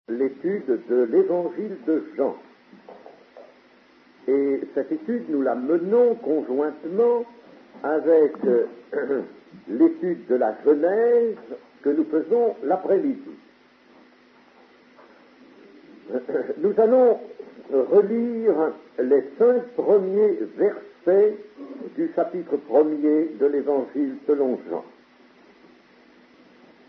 l'étude de l'évangile de Jean. Et cette étude, nous la menons conjointement avec l'étude de la Genèse que nous faisons l'après-midi. Nous allons relire les 5 premiers versets du chapitre 1er de l'évangile selon Jean.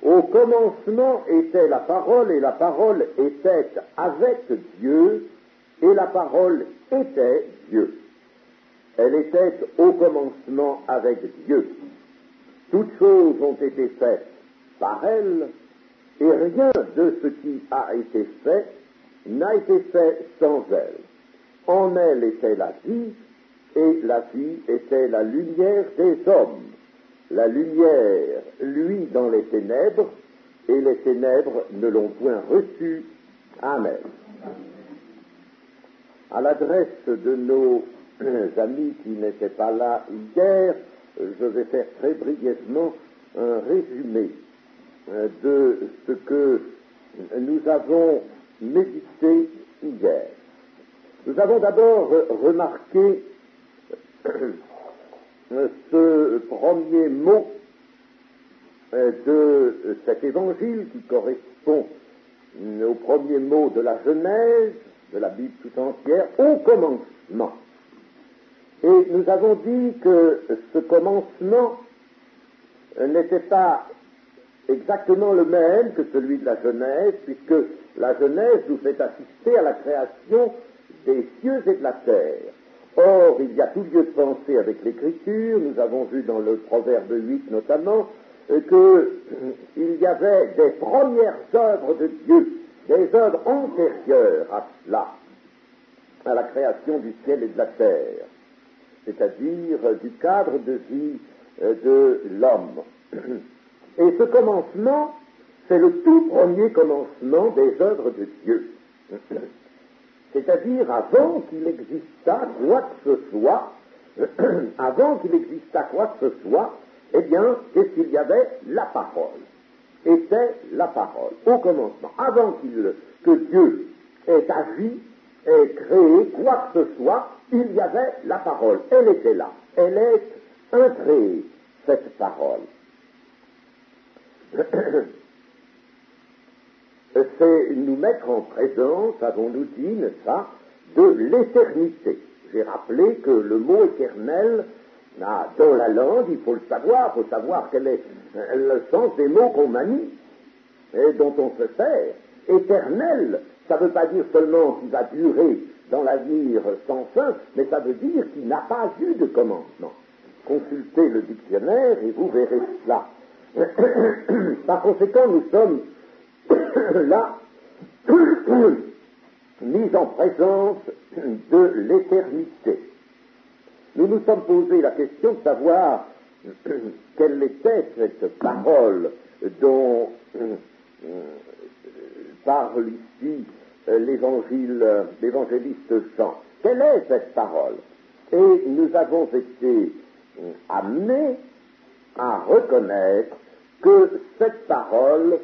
Au commencement était la parole, et la parole était avec Dieu, et la parole était Dieu. Elle était au commencement avec Dieu. Toutes choses ont été faites par elle, et rien de ce qui a été fait n'a été fait sans elle. En elle était la vie, et la vie était la lumière des hommes. La lumière luit dans les ténèbres, et les ténèbres ne l'ont point reçue. Amen. À l'adresse de nos amis qui n'étaient pas là hier, je vais faire très brièvement un résumé de ce que nous avons médité hier. Nous avons d'abord remarqué ce premier mot de cet évangile qui correspond au premier mot de la Genèse, de la Bible tout entière, au commencement. Et nous avons dit que ce commencement n'était pas exactement le même que celui de la Genèse, puisque la Genèse nous fait assister à la création des cieux et de la terre. Or, il y a tout lieu de penser avec l'Écriture, nous avons vu dans le Proverbe 8 notamment, qu'il y avait des premières œuvres de Dieu, des œuvres antérieures à cela, à la création du ciel et de la terre, c'est-à-dire du cadre de vie de l'homme. Et ce commencement, c'est le tout premier commencement des œuvres de Dieu. C'est-à-dire avant qu'il existât quoi que ce soit, eh bien, qu'est-ce qu'il y avait? La parole. Était la parole, au commencement. Avant que Dieu ait agi, ait créé quoi que ce soit, il y avait la parole. Elle était là. Elle est incréée, cette parole. C'est nous mettre en présence, avons-nous dit, n'est-ce pas, de l'éternité. J'ai rappelé que le mot éternel, dans la langue, il faut le savoir, il faut savoir quel est le sens des mots qu'on manie et dont on se sert. Éternel, ça ne veut pas dire seulement qu'il va durer dans l'avenir sans fin, mais ça veut dire qu'il n'a pas eu de commencement. Consultez le dictionnaire et vous verrez cela. Par conséquent, nous sommes là, mis en présence de l'éternité. Nous nous sommes posé la question de savoir quelle était cette parole dont parle ici l'évangéliste Jean. Quelle est cette parole? Et nous avons été amenés à reconnaître que cette parole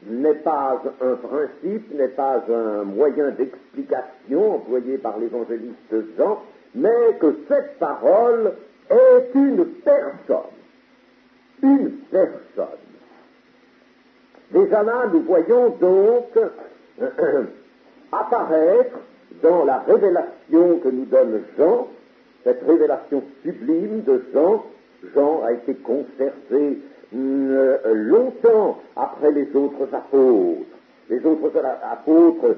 n'est pas un principe, n'est pas un moyen d'explication employé par l'évangéliste Jean, mais que cette parole est une personne. Une personne. Déjà là, nous voyons donc apparaître dans la révélation que nous donne Jean, cette révélation sublime de Jean. Jean a été conservé longtemps après les autres apôtres. Les autres apôtres,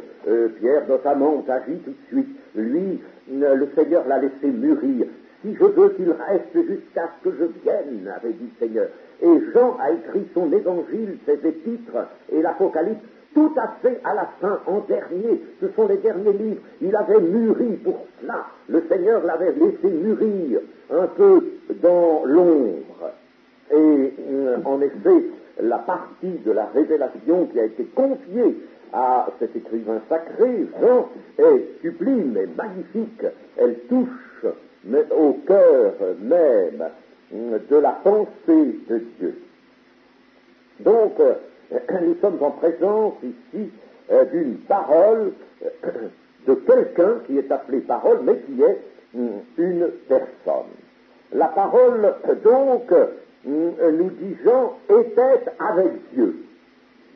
Pierre notamment, ont agi tout de suite. Lui, le Seigneur l'a laissé mûrir. Si je veux qu'il reste jusqu'à ce que je vienne, avait dit le Seigneur. Et Jean a écrit son évangile, ses épîtres et l'Apocalypse, tout à fait à la fin, en dernier. Ce sont les derniers livres. Il avait mûri pour cela. Le Seigneur l'avait laissé mûrir un peu dans l'ombre. Et en effet, la partie de la révélation qui a été confiée à cet écrivain sacré, Jean, est sublime et magnifique. Elle touche au cœur même de la pensée de Dieu. Donc, nous sommes en présence ici d'une parole de quelqu'un qui est appelé parole, mais qui est une personne. La parole, donc, nous dit Jean, était avec Dieu.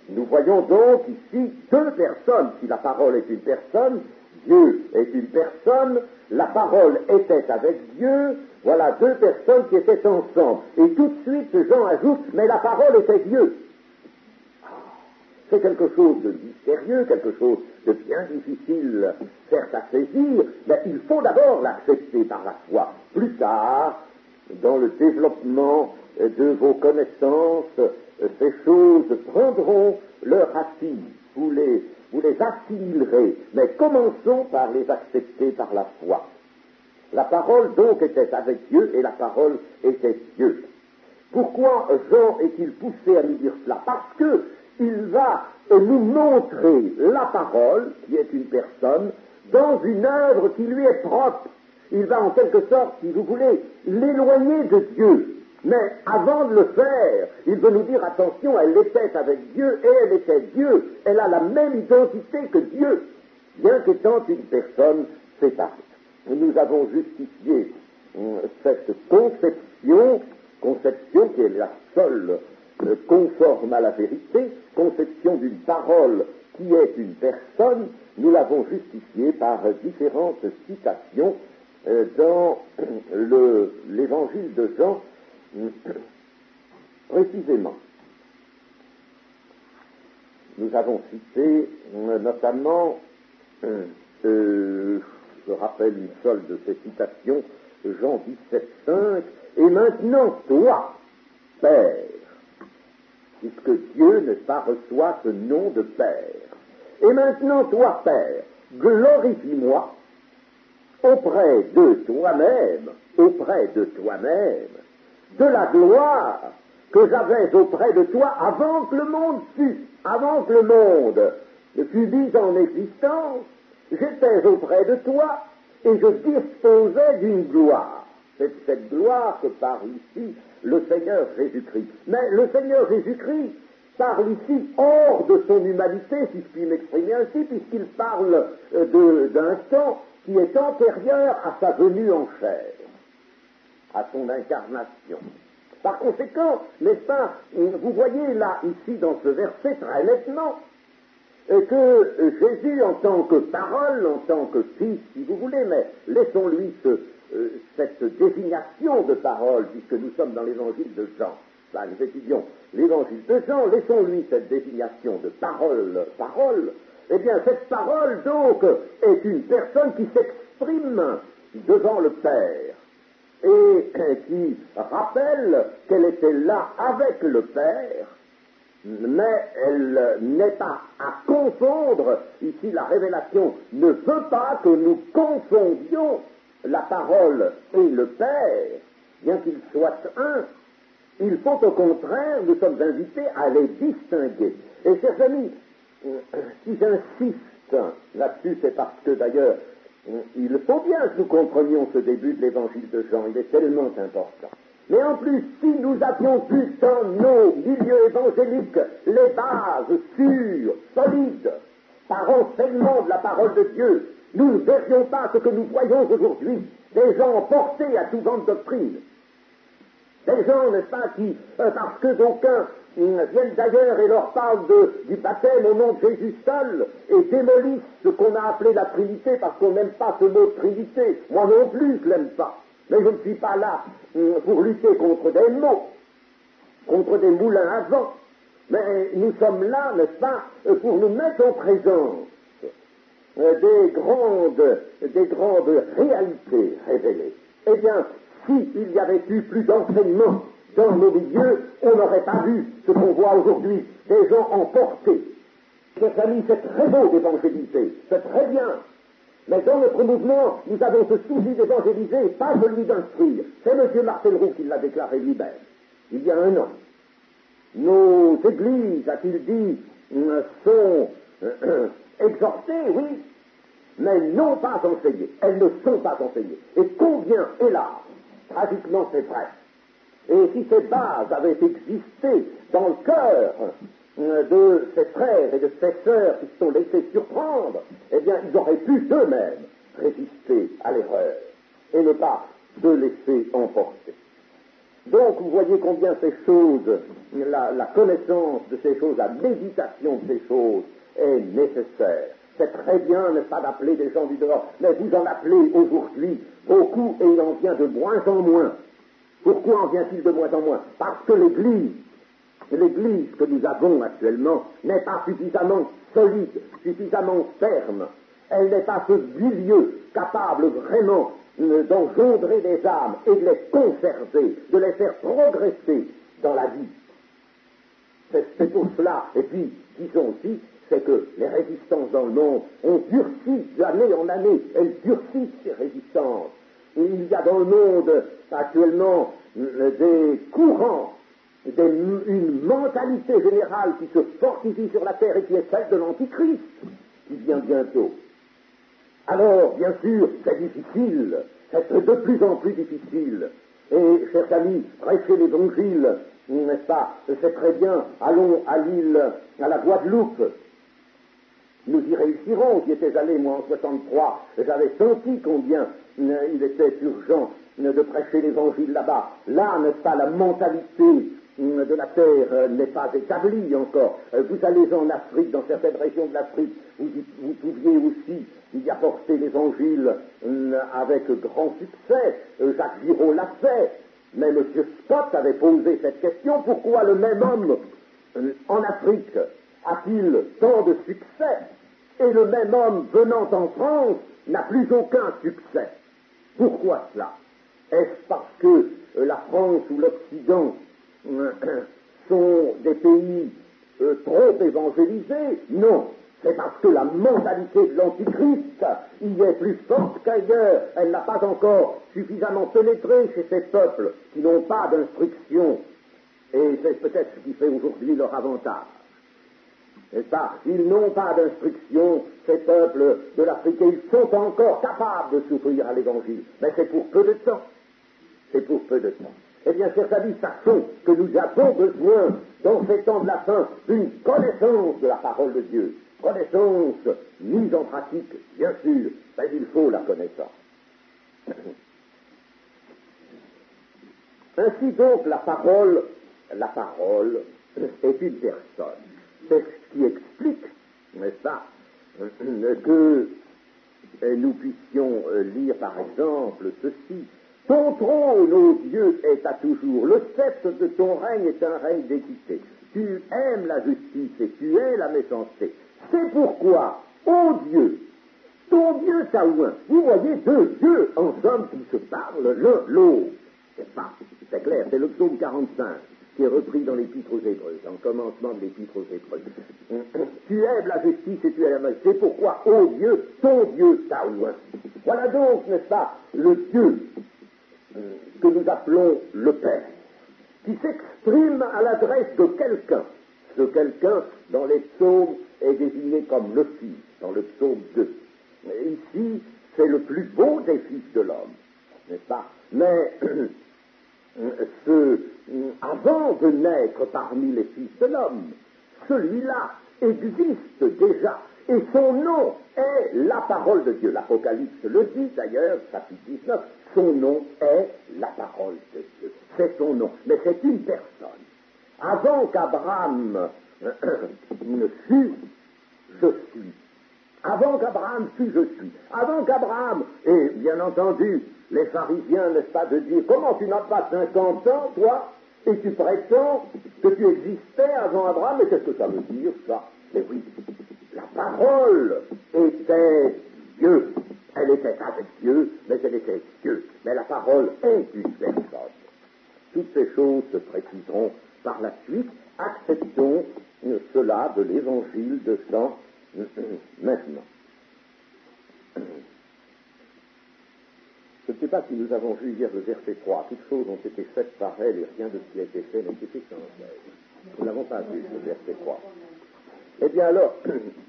Nous voyons donc ici deux personnes. Si la parole est une personne, Dieu est une personne, la parole était avec Dieu, voilà deux personnes qui étaient ensemble. Et tout de suite, Jean ajoute, mais la parole était Dieu. C'est quelque chose de mystérieux, quelque chose de bien difficile, certes, à saisir, mais il faut d'abord l'accepter par la foi. Plus tard, dans le développement de vos connaissances, ces choses prendront leur racine. Vous les assimilerez, mais commençons par les accepter par la foi. La parole donc était avec Dieu et la parole était Dieu. Pourquoi Jean est-il poussé à nous dire cela? Parce que il va nous montrer la parole, qui est une personne, dans une œuvre qui lui est propre. Il va en quelque sorte, si vous voulez, l'éloigner de Dieu. Mais avant de le faire, il veut nous dire, attention, elle était avec Dieu et elle était Dieu. Elle a la même identité que Dieu, bien qu'étant une personne séparée. Nous avons justifié cette conception qui est la seule conforme à la vérité, conception d'une parole qui est une personne, nous l'avons justifiée par différentes citations dans l'évangile de Jean, précisément. Nous avons cité notamment, je rappelle une seule de ces citations, Jean 17,5, et maintenant toi, Père, puisque Dieu n'est pas reçoit ce nom de Père. Et maintenant, toi, Père, glorifie-moi auprès de toi-même, de la gloire que j'avais auprès de toi avant que le monde fût, avant que le monde fût mis en existence. J'étais auprès de toi et je disposais d'une gloire. C'est cette gloire que parle ici le Seigneur Jésus-Christ. Mais le Seigneur Jésus-Christ parle ici hors de son humanité, si je puis m'exprimer ainsi, puisqu'il parle d'un temps qui est antérieur à sa venue en chair, à son incarnation. Par conséquent, n'est-ce pas, vous voyez là, ici, dans ce verset, très nettement, que Jésus, en tant que parole, en tant que fils, si vous voulez, mais laissons-lui cette désignation de parole, puisque nous sommes dans l'évangile de Jean. Là, nous étudions l'évangile de Jean, laissons-lui cette désignation de parole. Eh bien, cette parole, donc, est une personne qui s'exprime devant le Père et qui rappelle qu'elle était là avec le Père, mais elle n'est pas à confondre. Ici, la révélation ne veut pas que nous confondions la parole et le Père, bien qu'ils soient un. Il faut au contraire, nous sommes invités à les distinguer. Et chers amis, si j'insiste là-dessus, c'est parce que d'ailleurs, il faut bien que nous comprenions ce début de l'évangile de Jean, il est tellement important. Mais en plus, si nous avions vu dans nos milieux évangéliques les bases sûres, solides, par enseignement de la parole de Dieu, nous ne verrions pas ce que nous voyons aujourd'hui, des gens portés à tout vent de doctrine. Des gens, n'est-ce pas, qui, parce que d'aucuns viennent d'ailleurs et leur parlent du baptême au nom de Jésus seul, et démolissent ce qu'on a appelé la Trinité, parce qu'on n'aime pas ce mot Trinité. Moi non plus, je l'aime pas. Mais je ne suis pas là pour lutter contre des mots, contre des moulins à vent. Mais nous sommes là, n'est-ce pas, pour nous mettre en présence des grandes réalités révélées. Eh bien, s'il y avait eu plus d'enseignement dans nos milieux, on n'aurait pas vu ce qu'on voit aujourd'hui, des gens emportés. Chers amis, c'est très beau d'évangéliser, c'est très bien. Mais dans notre mouvement, nous avons ce souci d'évangéliser, pas celui d'instruire. C'est M. Marcel Roux qui l'a déclaré lui-même, il y a un an. Nos églises, a-t-il dit, sont exhortées, oui, mais non pas enseignées. Elles ne sont pas enseignées. Et combien, hélas, tragiquement c'est vrai. Et si ces bases avaient existé dans le cœur de ses frères et de ses sœurs qui se sont laissés surprendre, eh bien, ils auraient pu eux-mêmes résister à l'erreur et ne pas se laisser emporter. Donc, vous voyez combien ces choses, la connaissance de ces choses, la méditation de ces choses est nécessaire. C'est très bien, n'est-ce pas, d'appeler des gens du dehors, mais vous en appelez aujourd'hui beaucoup et il en vient de moins en moins. Pourquoi en vient-il de moins en moins? Parce que l'Église que nous avons actuellement n'est pas suffisamment solide, suffisamment ferme. Elle n'est pas ce milieu capable vraiment d'engendrer des âmes et de les conserver, de les faire progresser dans la vie. C'est pour cela. Et puis, disons aussi, c'est que les résistances dans le monde ont durci d'année en année. Elles durcissent ces résistances. Il y a dans le monde actuellement des courants, une mentalité générale qui se fortifie sur la terre et qui est celle de l'Antichrist, qui vient bientôt. Alors, bien sûr, c'est difficile, c'est de plus en plus difficile. Et, chers amis, prêcher l'Évangile, n'est-ce pas, c'est très bien, allons à l'île, à la Guadeloupe. Nous y réussirons. J'y étais allé, moi, en 63. J'avais senti combien il était urgent de prêcher l'Évangile là-bas. Là, n'est-ce pas, la mentalité de la terre n'est pas établie encore. Vous allez en Afrique, dans certaines régions de l'Afrique, vous pouviez aussi y apporter l'Évangile avec grand succès. Jacques Giraud l'a fait. Mais M. Scott avait posé cette question: pourquoi le même homme en Afrique a-t-il tant de succès et le même homme venant en France n'a plus aucun succès? Pourquoi cela? Est-ce parce que la France ou l'Occident sont des pays trop évangélisés? Non, c'est parce que la mentalité de l'Antichrist y est plus forte qu'ailleurs. Elle n'a pas encore suffisamment pénétré chez ces peuples qui n'ont pas d'instruction. Et c'est peut-être ce qui fait aujourd'hui leur avantage. N'est-ce pas? Ils n'ont pas d'instruction, ces peuples de l'Afrique, et ils sont encore capables de s'ouvrir à l'Évangile. Mais c'est pour peu de temps. C'est pour peu de temps. Eh bien, chers amis, sachons que nous avons besoin, dans ces temps de la fin, d'une connaissance de la parole de Dieu. Connaissance mise en pratique, bien sûr, mais il faut la connaissance. Ainsi donc, la parole est une personne. C'est ce qui explique, n'est-ce pas, que nous puissions lire par exemple ceci: ton trône, ô Dieu, est à toujours, le sceptre de ton règne est un règne d'équité. Tu aimes la justice et tu es la méchanceté. C'est pourquoi, ô Dieu, ton Dieu Taouin, vous voyez deux dieux en somme qui se parlent l'un l'autre. C'est clair, c'est le psaume 45 qui est repris dans l'Épître aux Hébreux, dans le commencement de l'Épître aux Hébreux. Tu aimes la justice et tu es la méchanceté. C'est pourquoi, ô Dieu, ton Dieu Taouin. Voilà donc, n'est-ce pas, le Dieu que nous appelons le Père, qui s'exprime à l'adresse de quelqu'un. Ce quelqu'un, dans les psaumes, est désigné comme le Fils, dans le psaume 2. Et ici, c'est le plus beau des fils de l'homme, n'est-ce pas? Mais avant de naître parmi les fils de l'homme, celui-là existe déjà, et son nom est la parole de Dieu. L'Apocalypse le dit d'ailleurs, chapitre 19, son nom est la parole de Dieu. C'est son nom, mais c'est une personne. Avant qu'Abraham fût, je suis. Avant qu'Abraham fût, je suis. Avant qu'Abraham, et bien entendu, les pharisiens, n'est-ce pas, de dire: comment tu n'as pas 50 ans, toi, et tu prétends que tu existais avant Abraham? Mais qu'est-ce que ça veut dire, ça? Mais oui, la parole était Dieu. Elle était avec Dieu, mais elle était Dieu. Mais la parole est une personne. Toutes ces choses se préciseront par la suite. Acceptons cela de l'évangile de Jean maintenant. Je ne sais pas si nous avons vu hier le verset 3. Toutes choses ont été faites par elle et rien de ce qui a été fait n'a été sans elle. Nous n'avons pas vu ce verset 3. Eh bien alors,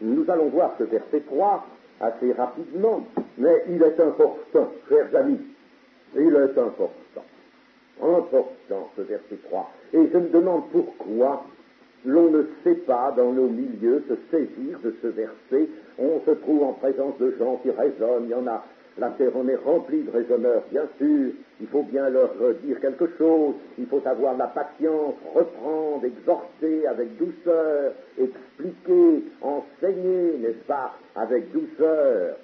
nous allons voir ce verset 3 assez rapidement, mais il est important, chers amis, il est important ce verset 3. Et je me demande pourquoi l'on ne sait pas dans nos milieux se saisir de ce verset. On se trouve en présence de gens qui raisonnent, il y en a, la terre en est remplie de raisonneurs, bien sûr, il faut bien leur dire quelque chose, il faut avoir la patience, reprendre, exhorter avec douceur, expliquer, enseigner, n'est-ce pas, avec douceur.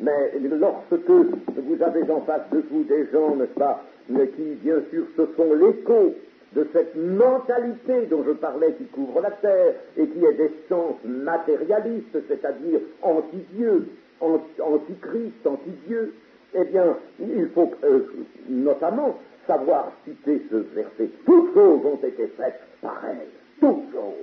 Mais lorsque vous avez en face de vous des gens, n'est-ce pas, qui, bien sûr, ce sont l'écho de cette mentalité dont je parlais qui couvre la terre et qui est d'essence matérialiste, c'est-à-dire anti-Dieu, anti-Christ, anti-Dieu, eh bien, il faut notamment savoir citer ce verset. Toutes choses ont été faites par elle. Toutes choses.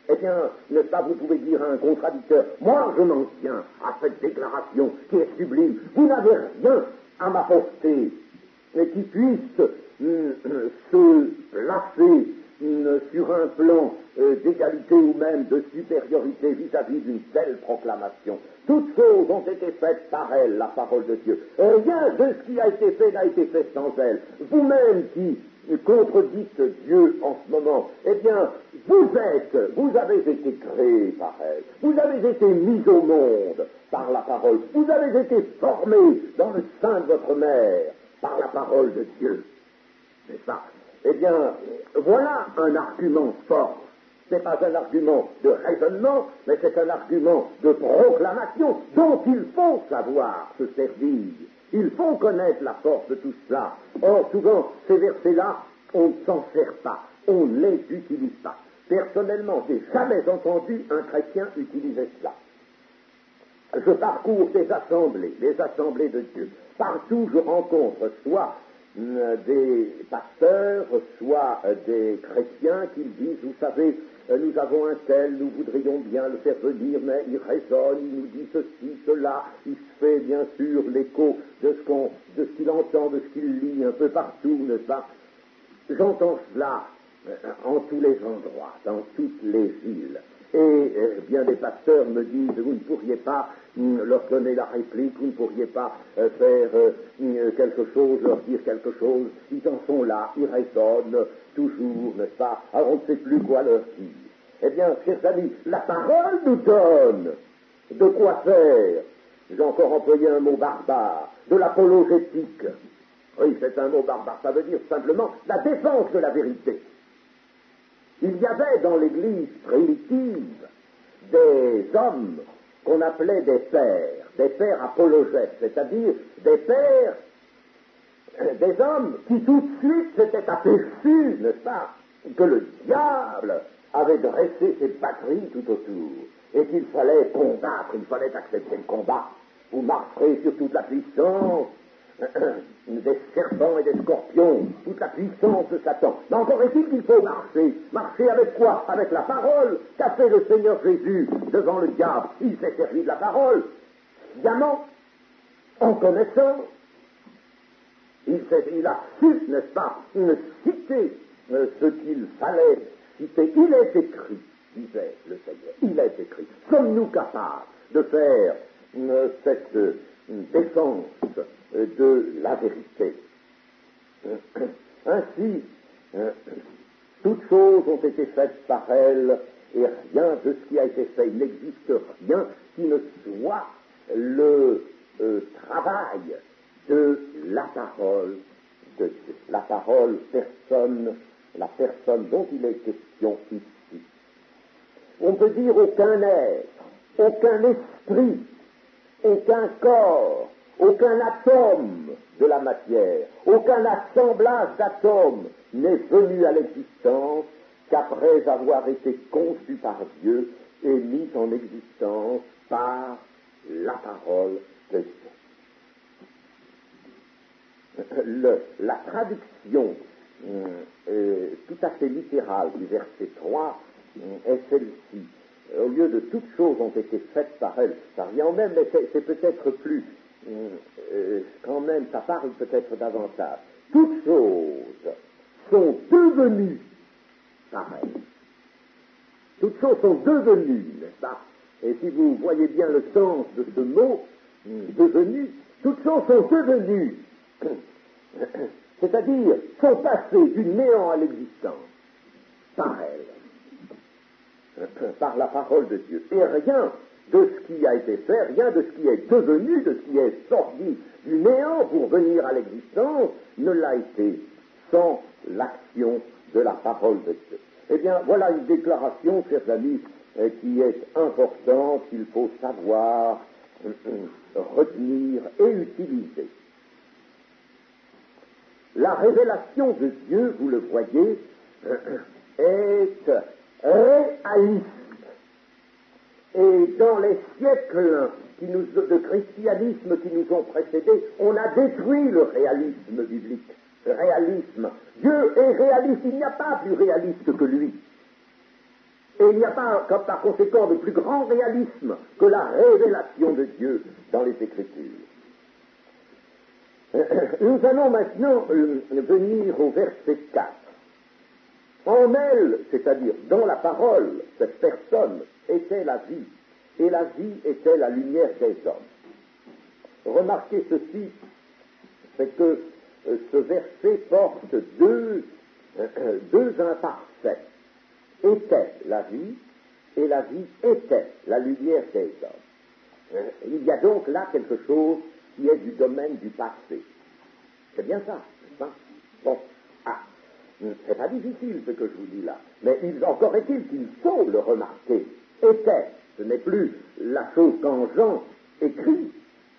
Eh bien, n'est-ce pas, vous pouvez dire à un contradicteur, moi je m'en tiens à cette déclaration qui est sublime, vous n'avez rien à m'apporter qui puisse se placer sur un plan d'égalité ou même de supériorité vis-à-vis d'une telle proclamation. Toutes choses ont été faites par elle, la parole de Dieu. Rien de ce qui a été fait n'a été fait sans elle. Vous-même qui contredites Dieu en ce moment, eh bien, vous avez été créé par elle. Vous avez été mis au monde par la parole. Vous avez été formé dans le sein de votre mère par la parole de Dieu. N'est-ce pas? Eh bien, voilà un argument fort. Ce n'est pas un argument de raisonnement, mais c'est un argument de proclamation dont il faut savoir se servir. Il faut connaître la force de tout cela. Or, souvent, ces versets-là, on ne s'en sert pas, on ne les utilise pas. Personnellement, je n'ai jamais entendu un chrétien utiliser cela. Je parcours des assemblées de Dieu. Partout, je rencontre soit des pasteurs, soit des chrétiens qui me disent, vous savez, nous avons un tel, nous voudrions bien le faire venir, mais il raisonne, il nous dit ceci, cela, il se fait bien sûr l'écho de ce qu'il entend, de ce qu'il lit un peu partout, n'est-ce pas? J'entends cela en tous les endroits, dans toutes les villes. Et bien des pasteurs me disent, vous ne pourriez pas leur donner la réplique, vous ne pourriez pas faire quelque chose, leur dire quelque chose. Ils en sont là, ils raisonnent toujours, n'est-ce pas? Alors on ne sait plus quoi leur dire. Eh bien, chers amis, la parole nous donne de quoi faire. J'ai encore employé un mot barbare, de l'apologétique. Oui, c'est un mot barbare, ça veut dire simplement la défense de la vérité. Il y avait dans l'Église primitive des hommes qu'on appelait des pères apologètes, c'est-à-dire des pères, des hommes qui tout de suite s'étaient aperçus, n'est-ce pas, que le diable avait dressé ses batteries tout autour et qu'il fallait combattre, il fallait accepter le combat. Vous marcherez sur toute la puissance des serpents et des scorpions, toute la puissance de Satan. Mais encore est-il qu'il faut marcher. Marcher avec quoi? Avec la parole. Qu'a fait le Seigneur Jésus devant le diable? Il s'est servi de la parole, sciemment, en connaissant. Il a su, n'est-ce pas, citer ce qu'il fallait citer. Il est écrit, disait le Seigneur, il est écrit. Sommes-nous capables de faire cette défense de la vérité? Ainsi, toutes choses ont été faites par elle, et rien de ce qui a été fait, il n'existe rien qui ne soit le travail de la parole de Dieu. La parole, la personne dont il est question ici. On peut dire aucun être, aucun esprit, aucun corps, aucun atome de la matière, aucun assemblage d'atomes n'est venu à l'existence qu'après avoir été conçu par Dieu et mis en existence par la parole de Dieu. La traduction tout à fait littérale du verset 3 est celle-ci. Au lieu de toutes choses ont été faites par elle, ça revient au même, mais c'est peut-être plus, quand même, ça parle peut-être davantage. Toutes choses sont devenues par elle. Toutes choses sont devenues, n'est-ce pas? Et si vous voyez bien le sens de ce mot, devenu, toutes choses sont devenues, c'est-à-dire sont passées du néant à l'existence. par elle, par la parole de Dieu. Et rien de ce qui a été fait, rien de ce qui est devenu, de ce qui est sorti du néant pour venir à l'existence, ne l'a été sans l'action de la parole de Dieu. Eh bien, voilà une déclaration, chers amis, qui est importante, qu'il faut savoir retenir et utiliser. La révélation de Dieu, vous le voyez, est réaliste. Et dans les siècles de christianisme qui nous ont précédés, on a détruit le réalisme biblique. Le réalisme. Dieu est réaliste, il n'y a pas plus réaliste que lui. Et il n'y a pas, comme par conséquent, de plus grand réalisme que la révélation de Dieu dans les Écritures. Nous allons maintenant venir au verset 4. En elle, c'est-à-dire dans la parole, cette personne était la vie, et la vie était la lumière des hommes. Remarquez ceci, c'est que ce verset porte deux imparfaits. Était la vie, et la vie était la lumière des hommes. Il y a donc là quelque chose qui est du domaine du passé. C'est bien ça, n'est-ce pas? Bon, c'est pas difficile ce que je vous dis là, mais encore est-il qu'il faut le remarquer. Était, ce n'est plus la chose quand Jean écrit,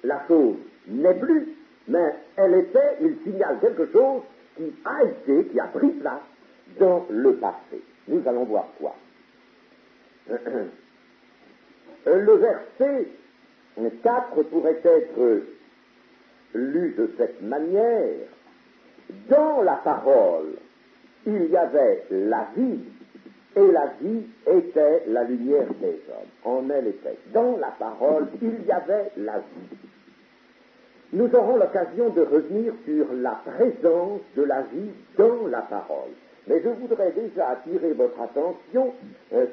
la chose n'est plus, mais elle était, il signale quelque chose qui a été, qui a pris place dans le passé. Nous allons voir quoi. Le verset 4 pourrait être lu de cette manière. Dans la parole, il y avait la vie, et la vie était la lumière des hommes. En elle était. Dans la parole, il y avait la vie. Nous aurons l'occasion de revenir sur la présence de la vie dans la parole. Mais je voudrais déjà attirer votre attention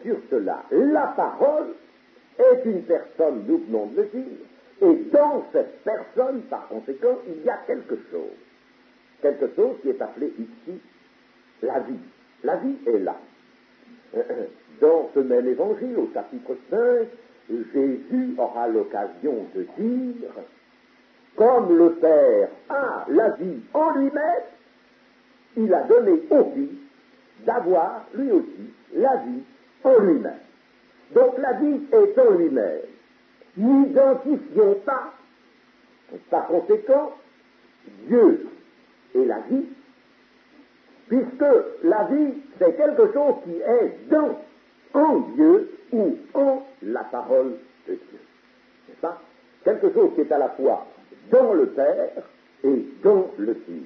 sur cela. La parole est une personne, nous venons de le dire, et dans cette personne, par conséquent, il y a quelque chose. Quelque chose qui est appelé ici la vie. La vie est là. Dans ce même évangile, au chapitre 5, Jésus aura l'occasion de dire, comme le Père a la vie en lui-même, il a donné au Fils d'avoir, lui aussi, la vie en lui-même. Donc la vie est en lui-même. N'identifions pas, par conséquent, Dieu et la vie, puisque la vie, c'est quelque chose qui est en Dieu ou en la parole de Dieu. N'est-ce pas? Quelque chose qui est à la fois dans le Père et dans le Fils.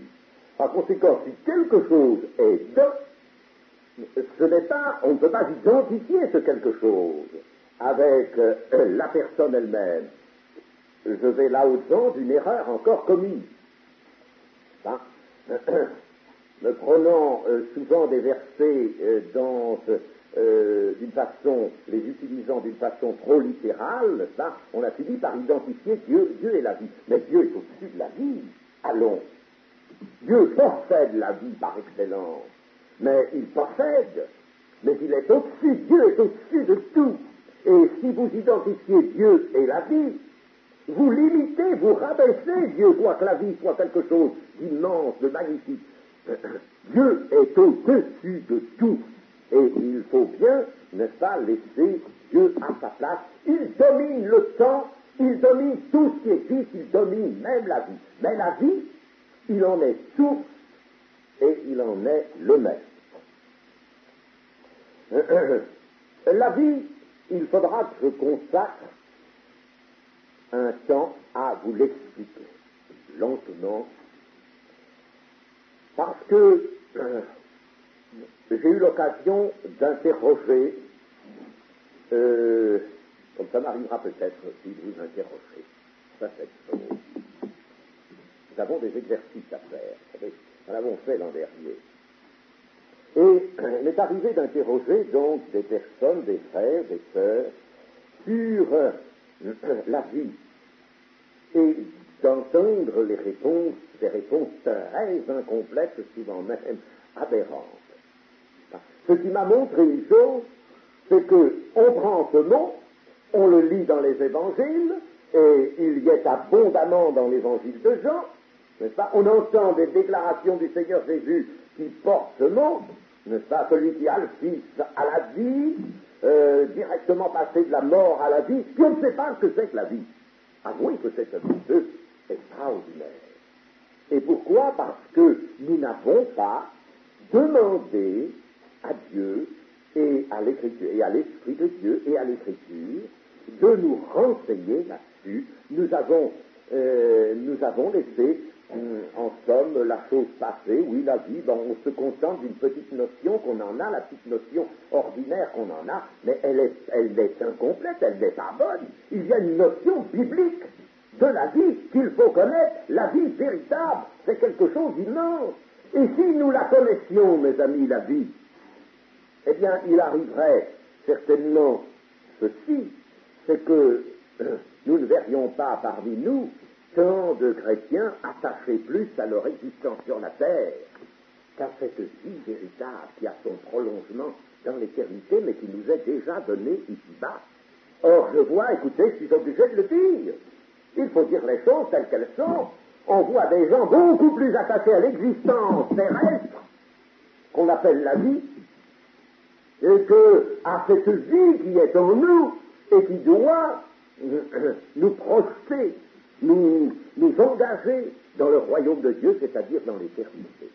Par conséquent, si quelque chose est ce n'est pas, on ne peut pas identifier ce quelque chose avec la personne elle-même. Je vais là au-devant d'une erreur encore commise. Hein? Me prenant souvent des versets d'une façon, les utilisant d'une façon trop littérale, on a fini par identifier Dieu et la vie. Mais Dieu est au-dessus de la vie. Allons. Dieu possède la vie par excellence. Mais il possède, mais il est au-dessus, Dieu est au-dessus de tout. Et si vous identifiez Dieu et la vie, vous limitez, vous rabaissez Dieu, quoique la vie soit quelque chose d'immense, de magnifique. Dieu est au-dessus de tout. Et il faut bien, n'est-ce pas, laisser Dieu à sa place. Il domine le temps, il domine tout ce qui existe, il domine même la vie. Mais la vie, il en est source et il en est le maître. La vie, il faudra que je consacre un temps à vous l'expliquer, lentement, parce que j'ai eu l'occasion d'interroger, comme ça m'arrivera peut-être si vous interrogez, ça c'est chose. Nous avons des exercices à faire, vous savez, nous l'avons fait l'an dernier. Et il m'est arrivé d'interroger donc des personnes, des frères, des sœurs, sur la vie, et d'entendre les réponses, des réponses très incomplètes, souvent même aberrantes. ce qui m'a montré une chose, c'est qu'on prend ce mot, on le lit dans les évangiles, et il y est abondamment dans l'évangile de Jean, n'est-ce pas? On entend des déclarations du Seigneur Jésus qui portent ce mot, n'est-ce pas? Celui qui a le Fils à la vie, directement passé de la mort à la vie, puis on ne sait pas ce que c'est que la vie. Avouez que c'est un petit peu extraordinaire. Et pourquoi? Parce que nous n'avons pas demandé à Dieu et à l'Écriture, et à l'Esprit de Dieu et à l'Écriture de nous renseigner là-dessus. Nous avons laissé, en somme, la chose passer. Oui, la vie, on se contente d'une petite notion qu'on en a, la petite notion ordinaire qu'on en a, mais elle est incomplète, elle n'est pas bonne. Il y a une notion biblique de la vie qu'il faut connaître. La vie véritable, c'est quelque chose d'immense. Et si nous la connaissions, mes amis, la vie, eh bien, il arriverait certainement ceci, c'est que nous ne verrions pas parmi nous tant de chrétiens attachés plus à leur existence sur la terre qu'à cette vie véritable qui a son prolongement dans l'éternité, mais qui nous est déjà donnée ici-bas. Or, je vois, écoutez, je suis obligé de le dire, il faut dire les choses telles qu'elles sont. On voit des gens beaucoup plus attachés à l'existence terrestre, qu'on appelle la vie, et qu'à cette vie qui est en nous et qui doit nous projeter, nous engager dans le royaume de Dieu, c'est-à-dire dans l'éternité.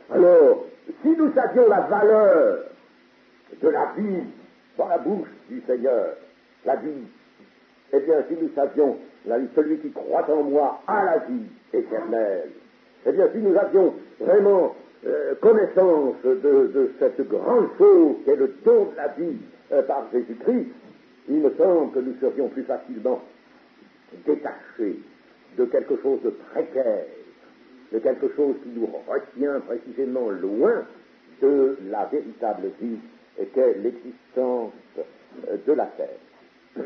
Alors, si nous savions la valeur de la vie dans la bouche du Seigneur, la vie, eh bien, si nous savions celui qui croit en moi a la vie éternelle, eh bien, si nous avions vraiment connaissance de cette grande chose qu'est le don de la vie par Jésus-Christ, il me semble que nous serions plus facilement détachés de quelque chose de précaire, de quelque chose qui nous retient précisément loin de la véritable vie qu'est l'existence de la terre.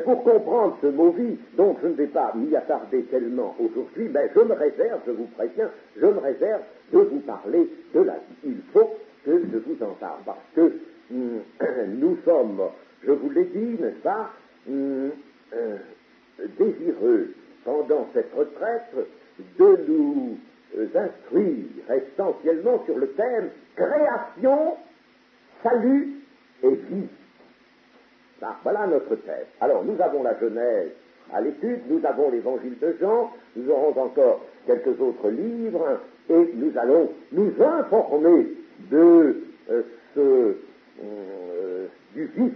Pour comprendre ce mot vie, donc je ne vais pas m'y attarder tellement aujourd'hui, mais je me réserve, je vous préviens, je me réserve de vous parler de la vie. Il faut que je vous en parle, parce que nous sommes, je vous l'ai dit, n'est-ce pas, désireux, pendant cette retraite, de nous instruire essentiellement sur le thème création, salut et vie. Voilà notre thème. Alors, nous avons la Genèse à l'étude, nous avons l'évangile de Jean, nous aurons encore quelques autres livres, et nous allons nous informer de du vif,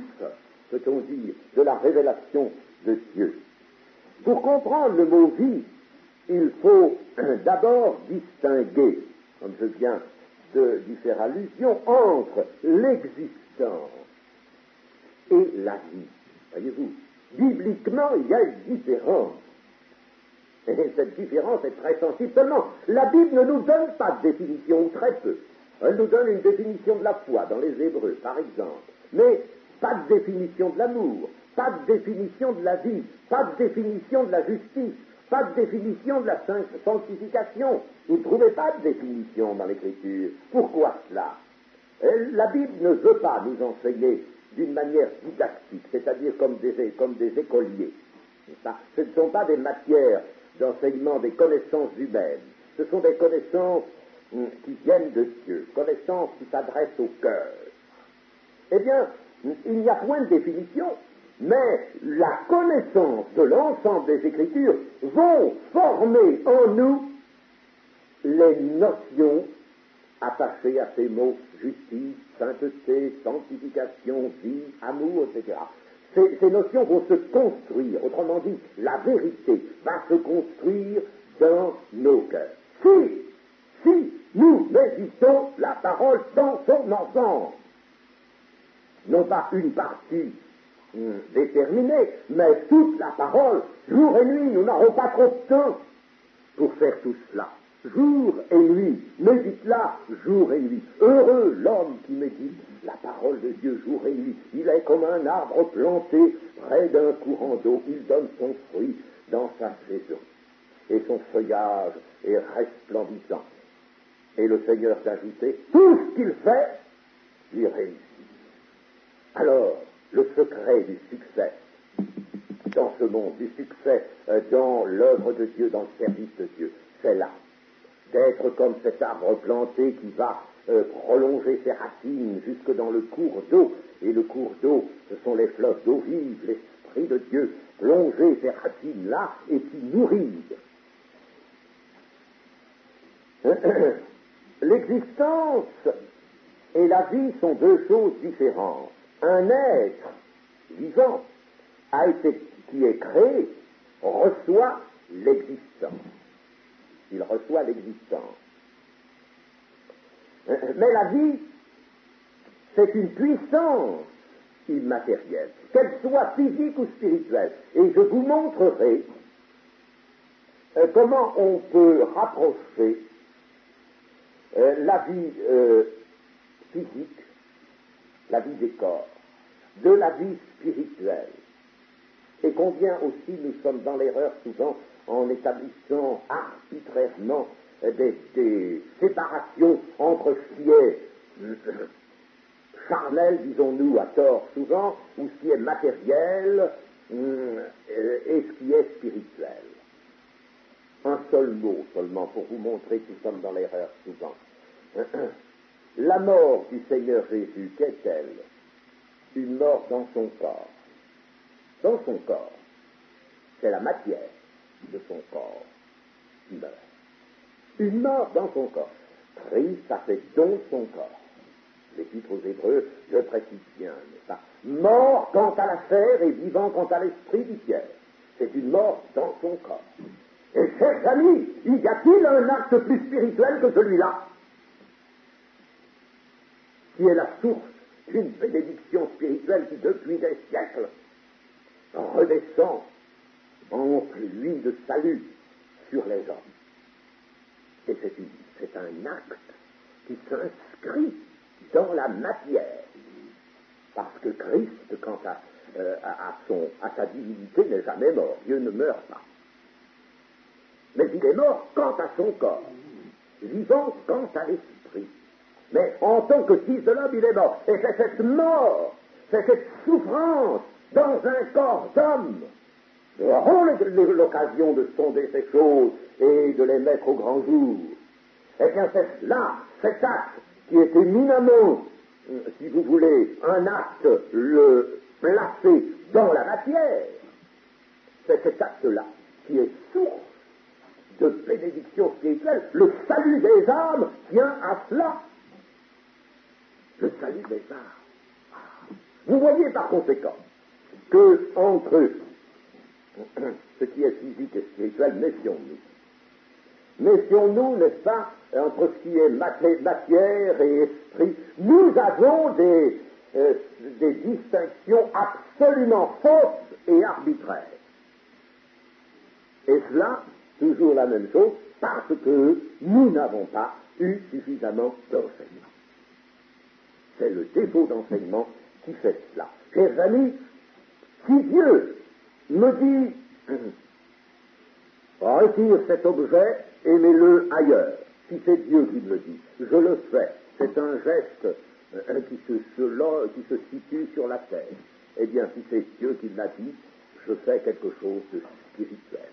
peut-on dire, de la révélation de Dieu. Pour comprendre le mot vie, il faut d'abord distinguer, comme je viens d'y faire allusion, entre l'existence et la vie. Voyez-vous, bibliquement, il y a une différence. Et cette différence est très sensible. Seulement, la Bible ne nous donne pas de définition, ou très peu. Elle nous donne une définition de la foi, dans les Hébreux, par exemple. Mais pas de définition de l'amour, pas de définition de la vie, pas de définition de la justice, pas de définition de la sanctification. Vous ne trouvez pas de définition dans l'Écriture. Pourquoi cela? La Bible ne veut pas nous enseigner d'une manière didactique, c'est-à-dire comme des écoliers. Ce ne sont pas des matières d'enseignement des connaissances humaines, ce sont des connaissances qui viennent de Dieu, connaissances qui s'adressent au cœur. Eh bien, il n'y a point de définition, mais la connaissance de l'ensemble des Écritures vont former en nous les notions attachées à ces mots: justice, sainteté, sanctification, vie, amour, etc. Ces notions vont se construire, autrement dit, la vérité va se construire dans nos cœurs. Si nous méditons la parole dans son ensemble, non pas une partie déterminée, mais toute la parole, jour et nuit, nous n'aurons pas trop de temps pour faire tout cela. Jour et nuit, médite-la jour et nuit. Heureux l'homme qui médite la parole de Dieu jour et nuit. Il est comme un arbre planté près d'un courant d'eau. Il donne son fruit dans sa saison. Et son feuillage est resplendissant. Et le Seigneur d'ajouter, tout ce qu'il fait lui réussit. Alors, le secret du succès dans ce monde, du succès dans l'œuvre de Dieu, dans le service de Dieu, c'est là, d'être comme cet arbre planté qui va prolonger ses racines jusque dans le cours d'eau, et le cours d'eau, ce sont les fleuves d'eau vive, l'Esprit de Dieu, plonger ses racines là, et qui nourrit. L'existence et la vie sont deux choses différentes. Un être vivant qui est créé reçoit l'existence. Il reçoit l'existence. Mais la vie, c'est une puissance immatérielle, qu'elle soit physique ou spirituelle. Et je vous montrerai comment on peut rapprocher la vie physique, la vie des corps, de la vie spirituelle. Et combien aussi nous sommes dans l'erreur souvent en établissant arbitrairement des séparations entre ce qui est charnel, disons-nous, à tort souvent, ou ce qui est matériel et ce qui est spirituel. Un seul mot seulement pour vous montrer que nous sommes dans l'erreur souvent. La mort du Seigneur Jésus, qu'est-elle? Une mort dans son corps. Dans son corps. C'est la matière de son corps qui meurt. Une mort dans son corps. Christ a fait don de son corps. L'Épître aux Hébreux le précise bien, n'est-ce pas? Mort quant à la chair et vivant quant à l'esprit du ciel. C'est une mort dans son corps. Et chers amis, y a-t-il un acte plus spirituel que celui-là, qui est la source d'une bénédiction spirituelle qui, depuis des siècles, redescend en pluie de salut sur les hommes. Et c'est un acte qui s'inscrit dans la matière, parce que Christ, quant à sa divinité, n'est jamais mort. Dieu ne meurt pas. Mais il est mort quant à son corps, vivant quant à l'esprit. Mais en tant que fils de l'homme, il est mort. Et c'est cette mort, c'est cette souffrance dans un corps d'homme. Nous aurons l'occasion de sonder ces choses et de les mettre au grand jour. Eh bien, c'est là, cet acte qui est éminemment, si vous voulez, un acte le placé dans la matière. C'est cet acte-là qui est source de bénédiction spirituelle. Le salut des âmes tient à cela. Le salut des âmes. Vous voyez par conséquent que entre ce qui est physique et spirituel, méfions-nous. Méfions-nous, n'est-ce pas, entre ce qui est matière et esprit. Nous avons des distinctions absolument fausses et arbitraires. Et cela, toujours la même chose, parce que nous n'avons pas eu suffisamment d'enseignement. C'est le défaut d'enseignement qui fait cela. Chers amis, si Dieu me dit retire cet objet et mets-le ailleurs, si c'est Dieu qui me le dit, je le fais. C'est un geste qui se situe sur la terre. Eh bien, si c'est Dieu qui l'a dit, je fais quelque chose de spirituel.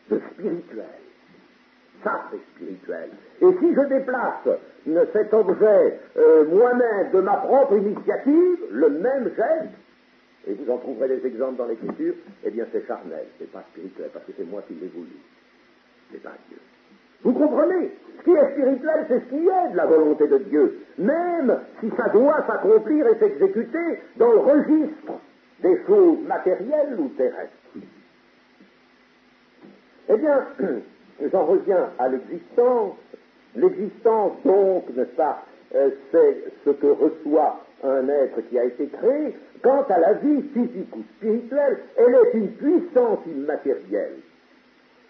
De spirituel. Ça, c'est spirituel. Et si je déplace cet objet moi-même de ma propre initiative, le même geste, et vous en trouverez des exemples dans l'Écriture, eh bien c'est charnel, c'est pas spirituel, parce que c'est moi qui l'ai voulu. C'est pas Dieu. Vous comprenez? Ce qui est spirituel, c'est ce qui est de la volonté de Dieu, même si ça doit s'accomplir et s'exécuter dans le registre des choses matérielles ou terrestres. Eh bien, j'en reviens à l'existence. L'existence, donc, n'est-ce pas, c'est ce que reçoit un être qui a été créé. Quant à la vie physique ou spirituelle, elle est une puissance immatérielle.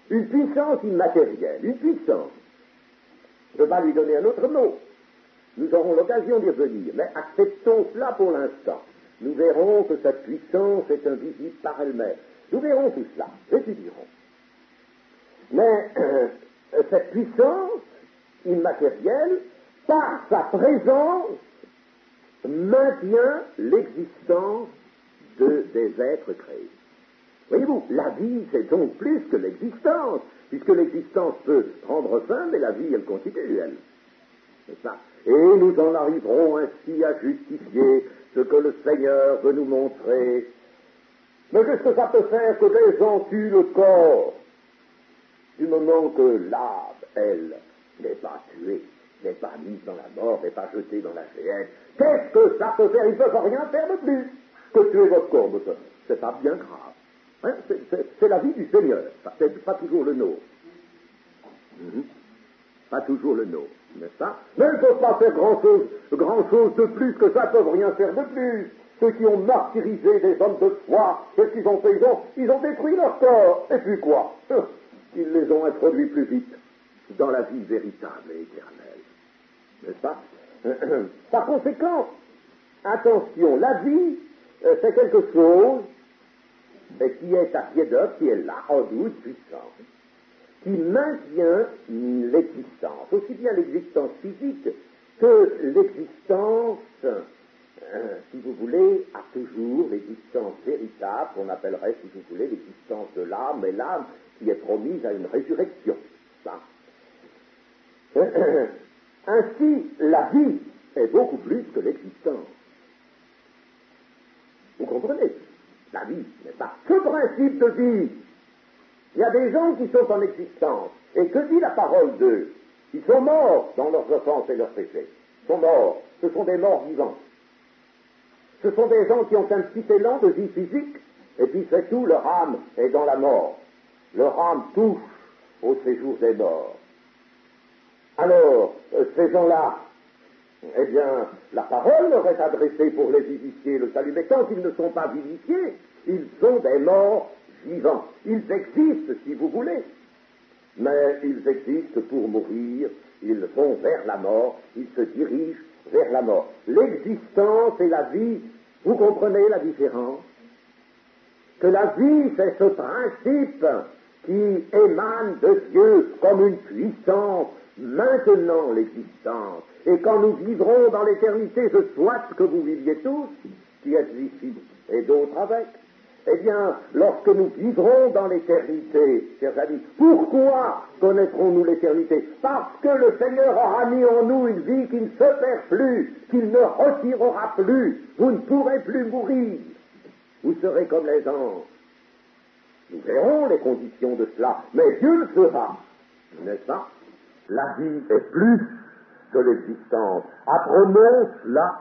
Une puissance immatérielle, une puissance. Je ne vais pas lui donner un autre mot. Nous aurons l'occasion d'y revenir, mais acceptons cela pour l'instant. Nous verrons que cette puissance est invisible par elle-même. Nous verrons tout cela, étudierons. Mais cette puissance immatériel, par sa présence, maintient l'existence des êtres créés. Voyez-vous, la vie, c'est donc plus que l'existence, puisque l'existence peut prendre fin, mais la vie, elle continue, elle. C'est ça. Et nous en arriverons ainsi à justifier ce que le Seigneur veut nous montrer. Mais qu'est-ce que ça peut faire que des gens tuent le corps, du moment que l'âme, elle, n'est pas tuée, n'est pas mise dans la mort, n'est pas jetée dans la géhenne? Qu'est-ce que ça peut faire? Ils ne peuvent rien faire de plus que tuer votre corps, monsieur. C'est pas bien grave. Hein? C'est la vie du Seigneur, c'est pas toujours le nôtre. Pas toujours le nôtre, n'est-ce pas? Mais ils ne peuvent pas faire grand-chose de plus que ça, ils ne peuvent rien faire de plus. Ceux qui ont martyrisé des hommes de foi, qu'est-ce qu'ils ont fait? Ils ont détruit leur corps. Et puis quoi? Ils les ont introduits plus vite dans la vie véritable et éternelle. N'est-ce pas? Par conséquent, attention, la vie, c'est quelque chose qui est à pied d'œuvre, qui est là, en nous, puissant, qui maintient l'existence, aussi bien l'existence physique que l'existence, si vous voulez, à toujours l'existence véritable, qu'on appellerait, si vous voulez, l'existence de l'âme, mais l'âme qui est promise à une résurrection. Ça. Ainsi, la vie est beaucoup plus que l'existence. Vous comprenez? La vie, n'est-ce pas? Ce principe de vie, il y a des gens qui sont en existence, et que dit la parole d'eux? Ils sont morts dans leurs offenses et leurs péchés. Ils sont morts. Ce sont des morts vivants. Ce sont des gens qui ont un petit élan de vie physique, et puis c'est tout, leur âme est dans la mort. Leur âme touche au séjour des morts. Alors, ces gens-là, eh bien, la parole leur est adressée pour les vivifier, le salut. Mais quand ils ne sont pas vivifiés, ils sont des morts vivants. Ils existent, si vous voulez, mais ils existent pour mourir. Ils vont vers la mort, ils se dirigent vers la mort. L'existence et la vie, vous comprenez la différence? Que la vie, c'est ce principe qui émane de Dieu comme une puissance maintenant l'existence. Et quand nous vivrons dans l'éternité, je souhaite que vous viviez tous, qui êtes ici, et d'autres avec, eh bien, lorsque nous vivrons dans l'éternité, chers amis, pourquoi connaîtrons-nous l'éternité? Parce que le Seigneur aura mis en nous une vie qui ne se perd plus, qu'il ne retirera plus. Vous ne pourrez plus mourir. Vous serez comme les anges. Nous verrons les conditions de cela, mais Dieu le fera, n'est-ce pas? La vie est plus que l'existence. Apprenons cela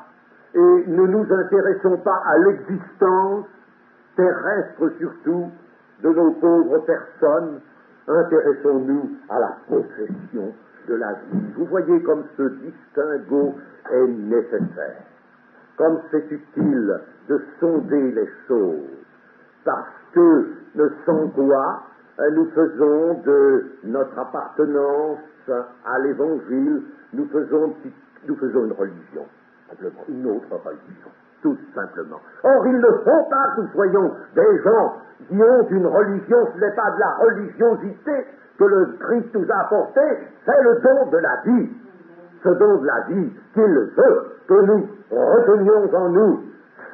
et ne nous intéressons pas à l'existence terrestre surtout de nos pauvres personnes. Intéressons-nous à la possession de la vie. Vous voyez comme ce distinguo est nécessaire, comme c'est utile de sonder les choses, parce que sans quoi nous faisons de notre appartenance à l'Évangile, nous faisons une religion, simplement, une autre religion, tout simplement. Or, il ne faut pas que nous soyons des gens qui ont une religion, ce n'est pas de la religiosité que le Christ nous a apporté, c'est le don de la vie, ce don de la vie qu'il veut que nous retenions en nous.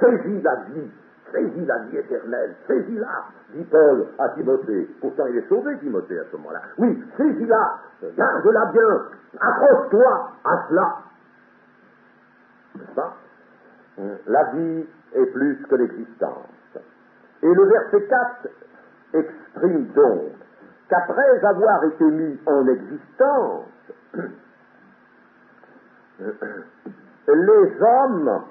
Saisis la vie éternelle, saisis-la, dit Paul à Timothée. Pourtant, il est sauvé, Timothée, à ce moment-là. Oui, saisis-la, garde-la bien, accroche-toi à cela. N'est-ce pas? La vie est plus que l'existence. Et le verset 4 exprime donc qu'après avoir été mis en existence, les hommes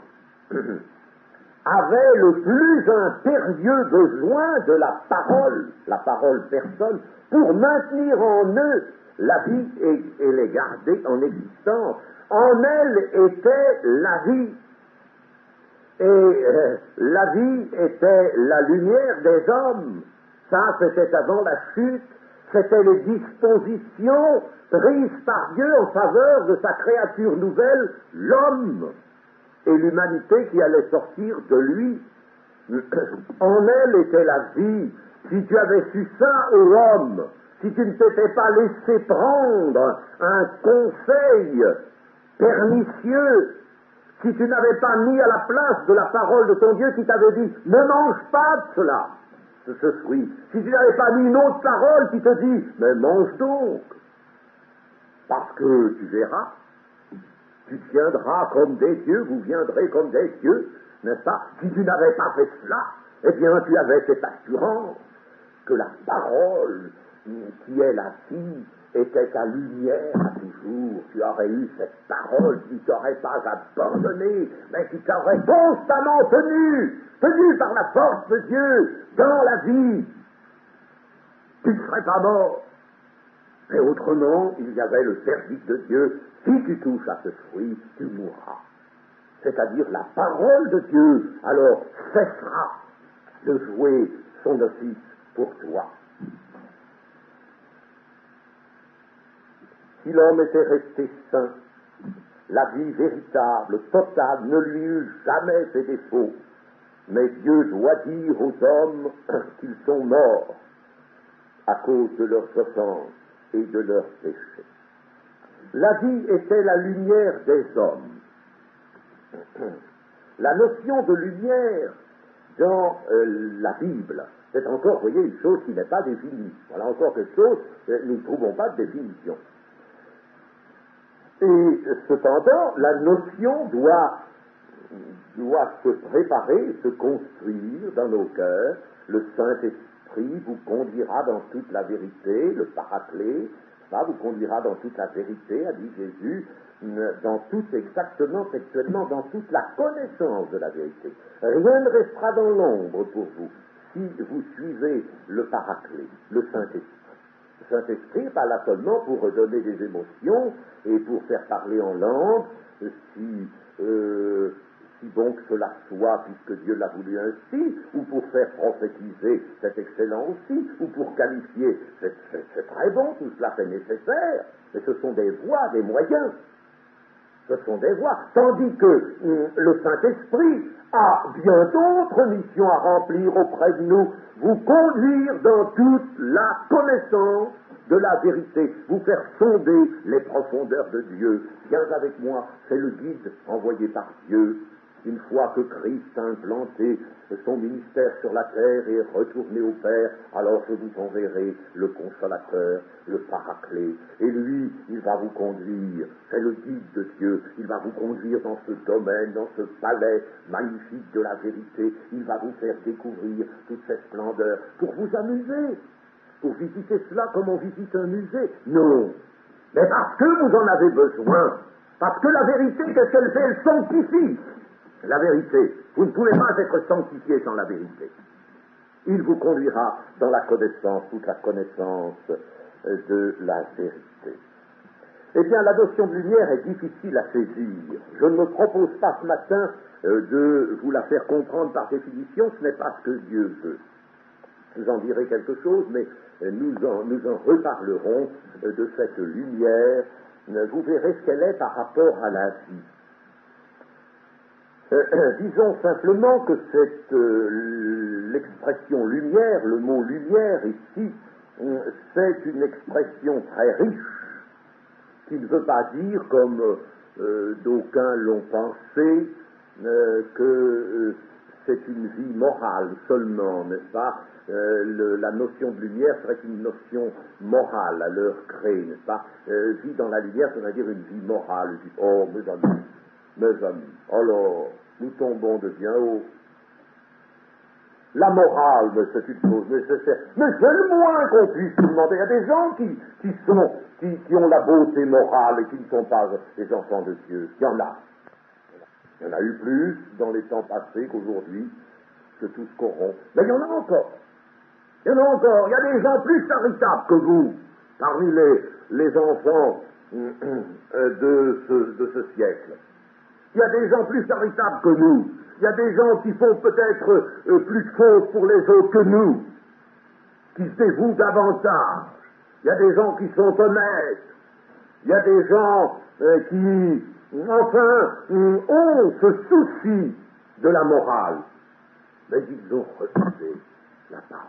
avaient le plus impérieux besoin de la parole personne, pour maintenir en eux la vie et les garder en existence. En elle était la vie. Et la vie était la lumière des hommes. Ça, c'était avant la chute. C'était les dispositions prises par Dieu en faveur de sa créature nouvelle, l'homme, et l'humanité qui allait sortir de lui. En elle était la vie. Si tu avais su ça, ô homme, si tu ne t'étais pas laissé prendre un conseil pernicieux, si tu n'avais pas mis à la place de la parole de ton Dieu qui t'avait dit « Ne mange pas de cela, de ce fruit », si tu n'avais pas mis une autre parole qui te dit « Mais mange donc », parce que tu verras, tu deviendras comme des dieux, vous viendrez comme des dieux, n'est-ce pas? Si tu n'avais pas fait cela, eh bien tu avais cette assurance que la parole qui est la vie était ta lumière à toujours. Tu aurais eu cette parole qui ne t'aurait pas abandonné, mais qui t'aurait constamment tenu par la force de Dieu dans la vie. Tu ne serais pas mort. Mais autrement, il y avait le verdict de Dieu. Si tu touches à ce fruit, tu mourras. C'est-à-dire la parole de Dieu, alors cessera de jouer son office pour toi. Si l'homme était resté saint, la vie véritable, totale, ne lui eût jamais fait défaut. Mais Dieu doit dire aux hommes qu'ils sont morts à cause de leurs offenses et de leurs péchés. La vie était la lumière des hommes. La notion de lumière dans la Bible, c'est encore, vous voyez, une chose qui n'est pas définie. Voilà encore quelque chose, nous ne trouvons pas de définition. Et cependant, la notion doit se préparer, se construire dans nos cœurs. Le Saint-Esprit vous conduira dans toute la vérité, le Paraclet, ça vous conduira dans toute la vérité, a dit Jésus, dans toute, exactement, textuellement, dans toute la connaissance de la vérité. Rien ne restera dans l'ombre pour vous si vous suivez le Paraclet, le Saint-Esprit. Le Saint-Esprit n'est pas là seulement pour redonner des émotions et pour faire parler en langue, si bon que cela soit, puisque Dieu l'a voulu ainsi, ou pour faire prophétiser, c'est excellent aussi, ou pour qualifier, c'est très bon, tout cela c'est nécessaire, mais ce sont des voies, des moyens. Ce sont des voies. Tandis que le Saint-Esprit a bien d'autres missions à remplir auprès de nous, vous conduire dans toute la connaissance de la vérité, vous faire sonder les profondeurs de Dieu. Viens avec moi, c'est le guide envoyé par Dieu. Une fois que Christ a implanté son ministère sur la terre et est retourné au Père, alors je vous enverrai le Consolateur, le Paraclet. Et lui, il va vous conduire, c'est le guide de Dieu, il va vous conduire dans ce domaine, dans ce palais magnifique de la vérité. Il va vous faire découvrir toutes ces splendeurs pour vous amuser, pour visiter cela comme on visite un musée. Non, mais parce que vous en avez besoin, parce que la vérité, qu'est-ce qu'elle fait? Elle sanctifie. La vérité, vous ne pouvez pas être sanctifié sans la vérité. Il vous conduira dans la connaissance, toute la connaissance de la vérité. Eh bien, la notion de lumière est difficile à saisir. Je ne me propose pas ce matin de vous la faire comprendre par définition, ce n'est pas ce que Dieu veut. Je vous en dirai quelque chose, mais nous en reparlerons de cette lumière. Vous verrez ce qu'elle est par rapport à la vie. Disons simplement que l'expression lumière, le mot lumière ici, c'est une expression très riche, qui ne veut pas dire, comme d'aucuns l'ont pensé, que c'est une vie morale seulement, n'est-ce pas? La notion de lumière serait une notion morale à l'heure créée, n'est-ce pas? Vie dans la lumière, ça veut dire une vie morale. Oh, mes amis, alors, nous tombons de bien haut. La morale, mais c'est une chose nécessaire. Mais c'est le moins qu'on puisse nous demander. Il y a des gens qui ont la beauté morale et qui ne sont pas les enfants de Dieu. Il y en a. Il y en a eu plus dans les temps passés qu'aujourd'hui, que tout ce corrompt. Mais il y en a encore. Il y en a encore. Il y a des gens plus charitables que vous, parmi les enfants de ce siècle. Il y a des gens plus charitables que nous. Il y a des gens qui font peut-être plus de fautes pour les autres que nous, qui se dévouent davantage. Il y a des gens qui sont honnêtes. Il y a des gens qui, enfin, ont ce souci de la morale. Mais ils ont refusé la parole.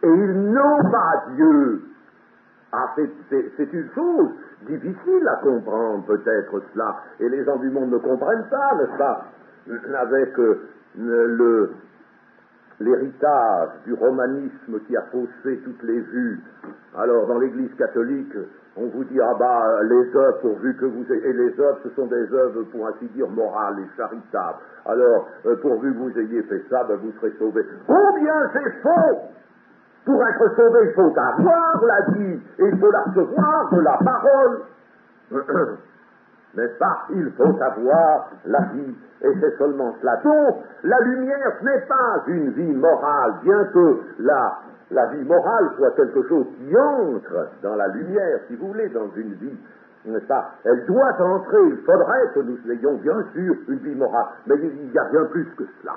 Et ils n'ont pas Dieu Ah, c'est une chose difficile à comprendre, peut-être, cela. Et les gens du monde ne comprennent pas, n'est-ce pas, avec l'héritage du romanisme qui a faussé toutes les vues. Alors, dans l'Église catholique, on vous dit, ah bah, les œuvres, pourvu que vous ayez... Et les œuvres, ce sont des œuvres, pour ainsi dire, morales et charitables. Alors, pourvu que vous ayez fait ça, ben, vous serez sauvés. Combien c'est faux! Pour être sauvé, il faut avoir la vie, et il faut la recevoir de la parole. N'est-ce pas? Il faut avoir la vie, et c'est seulement cela. Donc, la lumière, ce n'est pas une vie morale, bien que la vie morale soit quelque chose qui entre dans la lumière, si vous voulez, dans une vie, n'est-ce pas? Elle doit entrer, il faudrait que nous ayons bien sûr une vie morale, mais il y a bien plus que cela.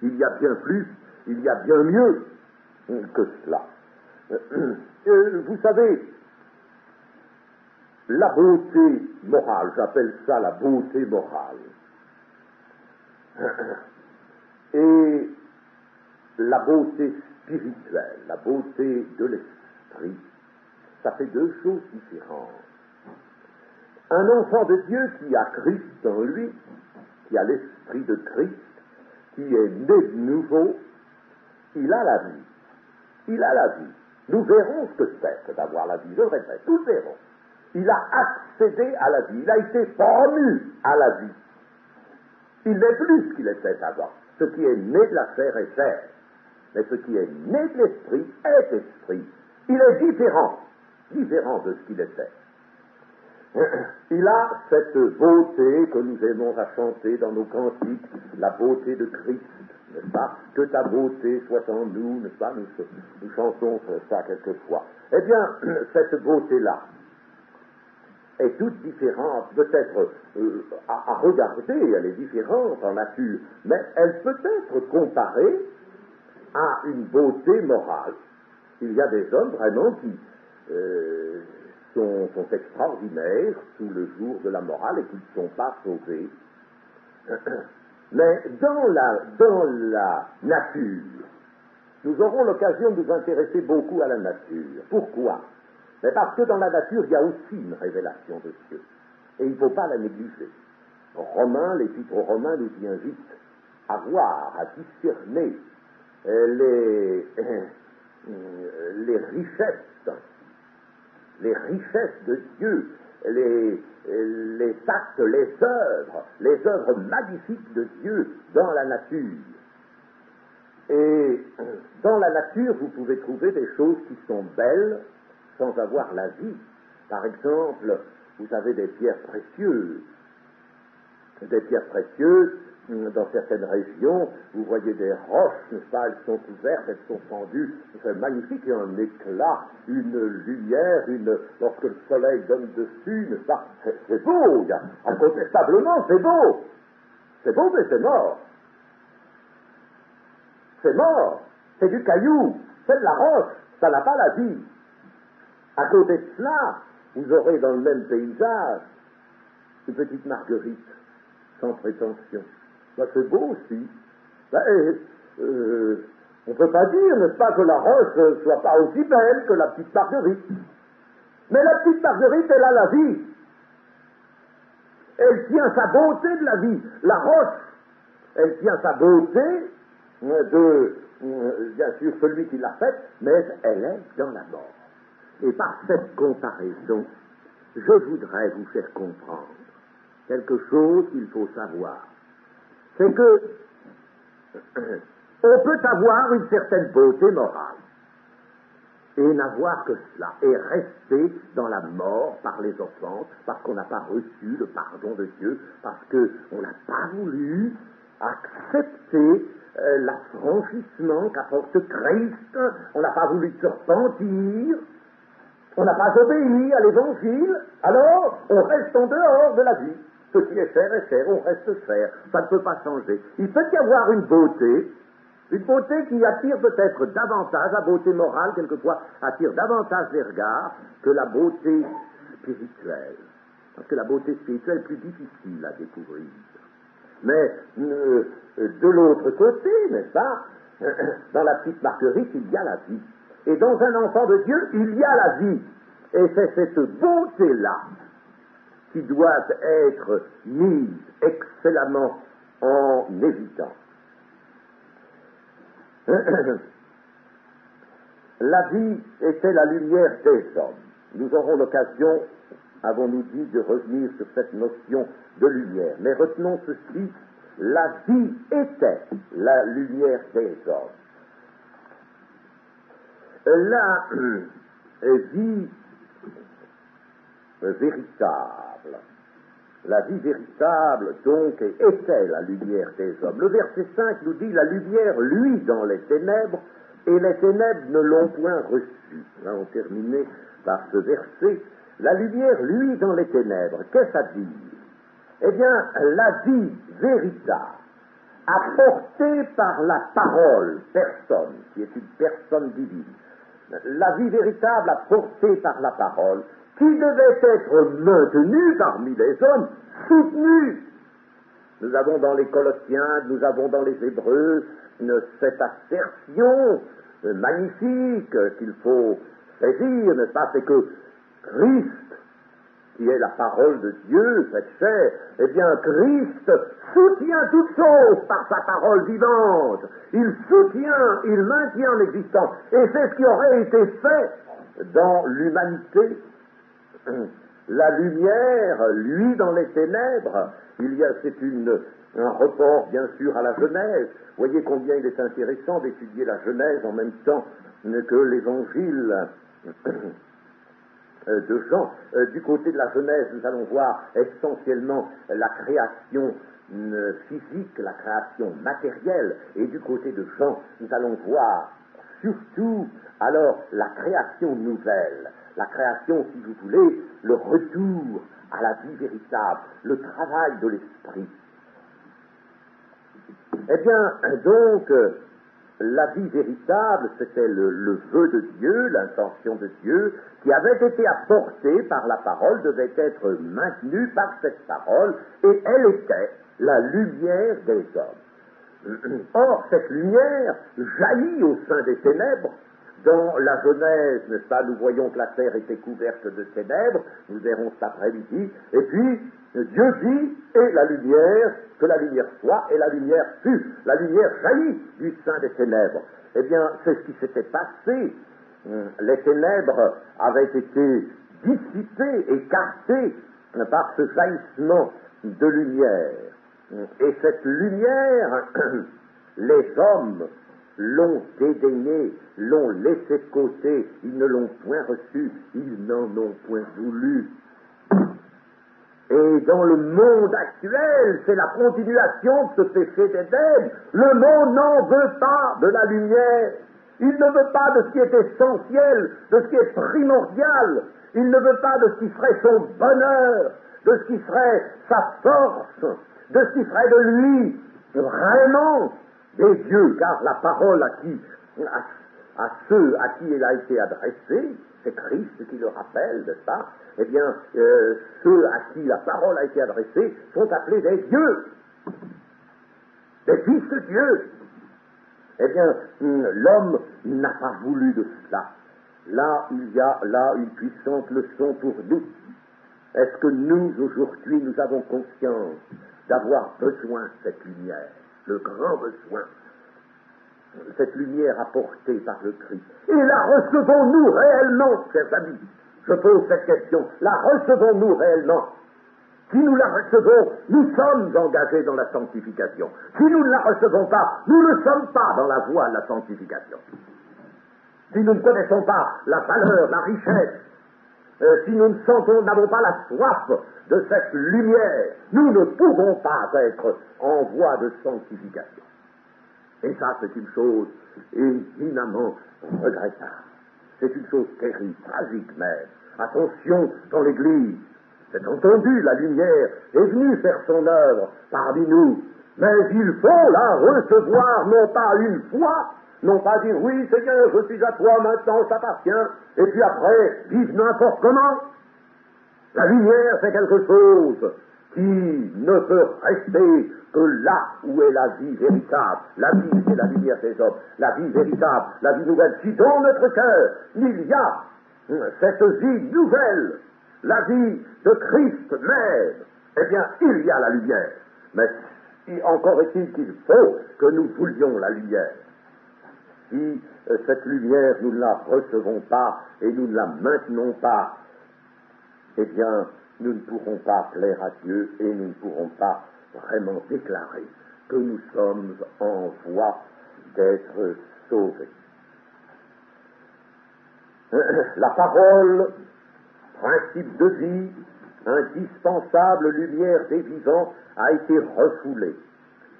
Il y a bien plus, il y a bien mieux que cela. Vous savez, la beauté morale, j'appelle ça la beauté morale, et la beauté spirituelle, la beauté de l'esprit, ça fait deux choses différentes. Un enfant de Dieu qui a Christ en lui, qui a l'esprit de Christ, qui est né de nouveau, il a la vie. Il a la vie. Nous verrons ce que c'est que d'avoir la vie, je le répète, nous verrons. Il a accédé à la vie, il a été promu à la vie. Il n'est plus ce qu'il était avant. Ce qui est né de la chair est chair, mais ce qui est né de l'esprit est esprit. Il est différent de ce qu'il était. Il a cette beauté que nous aimons à chanter dans nos cantiques, la beauté de Christ, n'est-ce pas? Que ta beauté soit en nous, n'est-ce pas? Nous chantons ça quelquefois. Eh bien, cette beauté-là est toute différente, peut-être à regarder, elle est différente en nature, mais elle peut être comparée à une beauté morale. Il y a des hommes vraiment qui sont extraordinaires sous le jour de la morale et qui ne sont pas sauvés. Mais dans la nature, nous aurons l'occasion de nous intéresser beaucoup à la nature. Pourquoi? Mais parce que dans la nature, il y a aussi une révélation de Dieu. Et il ne faut pas la négliger. L'Épître aux Romains nous y invite à voir, à discerner les richesses de Dieu, les actes, les œuvres magnifiques de Dieu dans la nature. Et dans la nature, vous pouvez trouver des choses qui sont belles sans avoir la vie. Par exemple, vous avez des pierres précieuses. Des pierres précieuses, dans certaines régions, vous voyez des roches, n'est-ce pas, elles sont ouvertes, elles sont fendues, c'est magnifique, il y a un éclat, une lumière, lorsque le soleil donne dessus, n'est-ce pas, c'est beau, incontestablement, c'est beau, mais c'est mort. C'est mort, c'est du caillou, c'est de la roche, ça n'a pas la vie. À côté de cela, vous aurez dans le même paysage une petite marguerite, sans prétention. Ben, c'est beau aussi. On ne peut pas dire, n'est-ce pas, que la roche ne soit pas aussi belle que la petite marguerite. Mais la petite marguerite, elle a la vie. Elle tient sa beauté de la vie. La roche, elle tient sa beauté de, bien sûr, celui qui l'a faite, mais elle est dans la mort. Et par cette comparaison, je voudrais vous faire comprendre quelque chose qu'il faut savoir. C'est que on peut avoir une certaine beauté morale et n'avoir que cela, et rester dans la mort par les offenses, parce qu'on n'a pas reçu le pardon de Dieu, parce qu'on n'a pas voulu accepter l'affranchissement qu'apporte Christ, on n'a pas voulu se repentir, on n'a pas obéi à l'évangile, alors on reste en dehors de la vie. Ce qui est cher, on reste cher, ça ne peut pas changer. Il peut y avoir une beauté qui attire peut-être davantage, la beauté morale quelquefois attire davantage les regards que la beauté spirituelle. Parce que la beauté spirituelle est plus difficile à découvrir. Mais de l'autre côté, n'est-ce pas, dans la petite marguerite, il y a la vie. Et dans un enfant de Dieu, il y a la vie. Et c'est cette bonté-là qui doit être mise excellemment en évidence. La vie était la lumière des hommes. Nous aurons l'occasion, avons-nous dit, de revenir sur cette notion de lumière. Mais retenons ceci, la vie était la lumière des hommes. La vie véritable, donc, était la lumière des hommes. Le verset 5 nous dit, la lumière luit dans les ténèbres, et les ténèbres ne l'ont point reçue. Là, on terminait par ce verset. La lumière luit dans les ténèbres. Qu'est-ce à dire? Eh bien, la vie véritable, apportée par la parole, personne, qui est une personne divine, la vie véritable apportée par la parole, qui devait être maintenue parmi les hommes, soutenue. Nous avons dans les Colossiens, nous avons dans les Hébreux, cette assertion magnifique qu'il faut saisir, n'est-ce pas? C'est que Christ, qui est la parole de Dieu, cette chair, eh bien, Christ soutient toutes choses par sa parole vivante. Il soutient, il maintient en existence. Et c'est ce qui aurait été fait dans l'humanité. La lumière, lui, dans les ténèbres. C'est un report, bien sûr, à la Genèse. Voyez combien il est intéressant d'étudier la Genèse en même temps que l'évangile de Jean. Du côté de la Genèse, nous allons voir essentiellement la création physique, la création matérielle, et du côté de Jean, nous allons voir surtout alors la création nouvelle, la création, si vous voulez, le retour à la vie véritable, le travail de l'esprit. Eh bien, donc, la vie véritable, c'était le vœu de Dieu, l'intention de Dieu, qui avait été apportée par la parole, devait être maintenue par cette parole, et elle était la lumière des hommes. Or, cette lumière jaillit au sein des ténèbres. Dans la Genèse, n'est-ce pas, nous voyons que la terre était couverte de ténèbres, nous verrons cet après-midi, et puis Dieu dit, et la lumière, que la lumière soit, et la lumière fut. La lumière jaillit du sein des ténèbres. Eh bien, c'est ce qui s'était passé. Les ténèbres avaient été dissipées, écartées par ce jaillissement de lumière. Et cette lumière, les hommes l'ont dédaigné, l'ont laissé de côté, ils ne l'ont point reçu, ils n'en ont point voulu. Et dans le monde actuel, c'est la continuation de ce péché d'Éden. Le monde n'en veut pas de la lumière. Il ne veut pas de ce qui est essentiel, de ce qui est primordial. Il ne veut pas de ce qui serait son bonheur, de ce qui serait sa force, de ce qui ferait de lui vraiment des dieux, car la parole à ceux à qui elle a été adressée, c'est Christ qui le rappelle, n'est-ce pas? Eh bien, ceux à qui la parole a été adressée sont appelés des dieux, des fils de Dieu. Eh bien, l'homme n'a pas voulu de cela. Là, il y a là une puissante leçon pour nous. Est-ce que nous, aujourd'hui, nous avons conscience d'avoir besoin de cette lumière, le grand besoin, cette lumière apportée par le Christ? Et la recevons-nous réellement, chers amis? Je pose cette question. La recevons-nous réellement? Si nous la recevons, nous sommes engagés dans la sanctification. Si nous ne la recevons pas, nous ne sommes pas dans la voie de la sanctification. Si nous ne connaissons pas la valeur, la richesse, si nous n'avons pas la soif de cette lumière, nous ne pouvons pas être en voie de sanctification. Et ça, c'est une chose éminemment regrettable. C'est une chose terrible, tragique même. Attention dans l'Église. C'est entendu, la lumière est venue faire son œuvre parmi nous. Mais il faut la recevoir, non pas une fois, non pas dire oui Seigneur, je suis à toi maintenant, ça t'appartient, et puis après, vivre n'importe comment. La lumière, c'est quelque chose qui ne peut rester que là où est la vie véritable. La vie, c'est la lumière des hommes. La vie véritable, la vie nouvelle. Si dans notre cœur, il y a cette vie nouvelle, la vie de Christ même, eh bien, il y a la lumière. Mais encore est-il qu'il faut que nous voulions la lumière. Si cette lumière, nous ne la recevons pas et nous ne la maintenons pas, eh bien, nous ne pourrons pas plaire à Dieu et nous ne pourrons pas vraiment déclarer que nous sommes en voie d'être sauvés. La parole, principe de vie, indispensable lumière des vivants, a été refoulée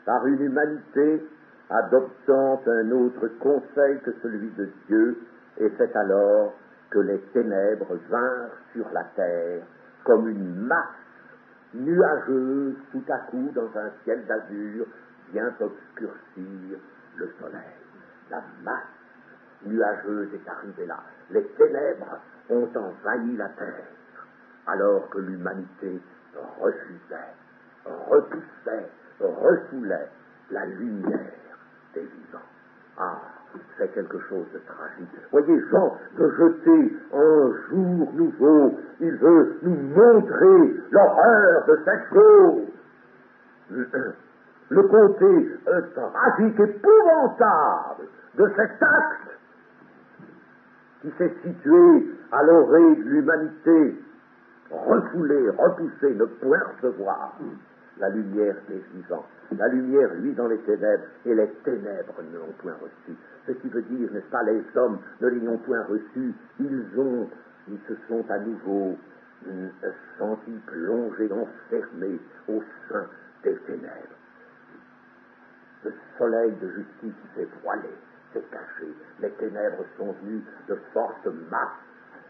par une humanité adoptant un autre conseil que celui de Dieu, et c'est alors que les ténèbres vinrent sur la terre comme une masse nuageuse tout à coup dans un ciel d'azur vient obscurcir le soleil. La masse nuageuse est arrivée là. Les ténèbres ont envahi la terre, alors que l'humanité refusait, repoussait, refoulait la lumière des vivants. Ah, c'est quelque chose de tragique. Voyez, Jean veut jeter un jour nouveau, il veut nous montrer l'horreur de cette chose, le côté tragique, épouvantable de cet acte qui s'est situé à l'orée de l'humanité, refoulé, repoussé, ne point recevoir la lumière des vivants. La lumière, lui, dans les ténèbres, et les ténèbres ne l'ont point reçu. Ce qui veut dire, n'est-ce pas, les hommes ne l'ayant point reçu, ils se sont à nouveau sentis plongés, enfermés au sein des ténèbres. Le soleil de justice s'est voilé, s'est caché. Les ténèbres sont venues de fortes masses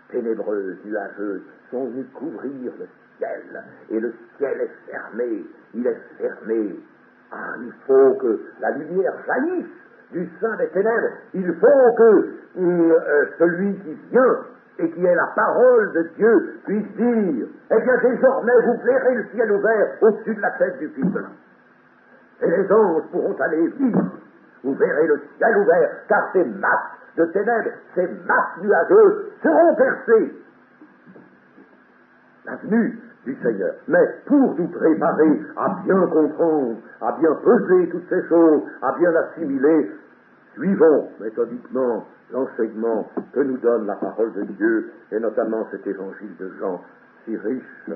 ténébreuses, nuageuses, sont venues couvrir le ciel. Et le ciel est fermé, il est fermé. Ah, il faut que la lumière jaillisse du sein des ténèbres. Il faut que celui qui vient et qui est la parole de Dieu puisse dire, eh bien désormais vous verrez le ciel ouvert au-dessus de la tête du Fils de l'homme. Et les anges pourront aller vivre. Vous verrez le ciel ouvert, car ces masses de ténèbres, ces masses nuageuses seront percées. La venue du Seigneur. Mais pour nous préparer à bien comprendre, à bien peser toutes ces choses, à bien assimiler, suivons méthodiquement l'enseignement que nous donne la parole de Dieu, et notamment cet évangile de Jean, si riche,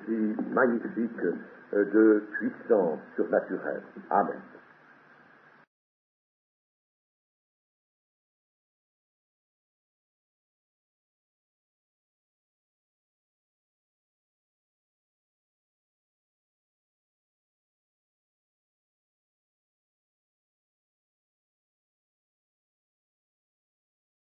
si magnifique, de puissance surnaturelle. Amen.